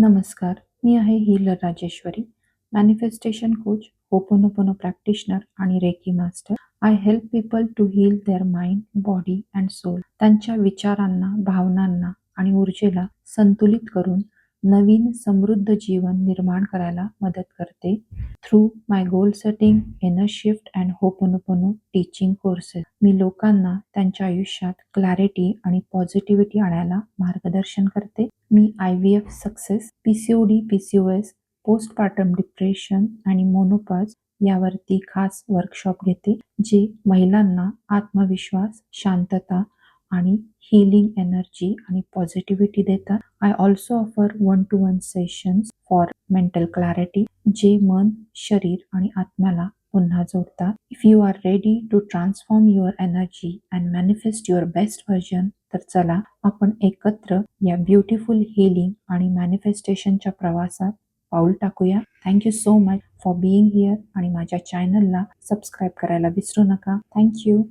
नमस्कार, मी आहे healer Rajeshwari, manifestation coach, hooponopono practitioner आणि reiki master. I help people to heal their mind, body and soul. त्यांच्या विचारांना, भावनांना आणि ऊर्जेला संतुलित करून नवीन समृद्ध जीवन निर्माण करायला मदत करते. Through my goal setting, inner shift and hooponopono teaching courses मी लोकांना त्यांच्या आयुष्यात क्लॅरिटी आणि पॉझिटिव्हिटी आणायला मार्गदर्शन करते. मी IVF success, PCOD, PCOS, postpartum depression आणि मोनोपॉज यावरती खास वर्कशॉप घेते, जे महिलांना आत्मविश्वास, शांतता आणि हीलिंग एनर्जी आणि पॉझिटिव्हिटी देतात. I also offer 1-to-1 sessions for mental clarity, जे मन, शरीर आणि आत्म्याला पुन्हा जोडतात. If you are ready to transform your energy and manifest your best version, तर चला आपण एकत्र या ब्युटिफुल हीलिंग आणि मॅनिफेस्टेशनच्या प्रवासात पाऊल टाकूया. Thank you so much for being here आणि माझ्या चॅनलला सबस्क्राईब करायला विसरू नका. थँक्यू.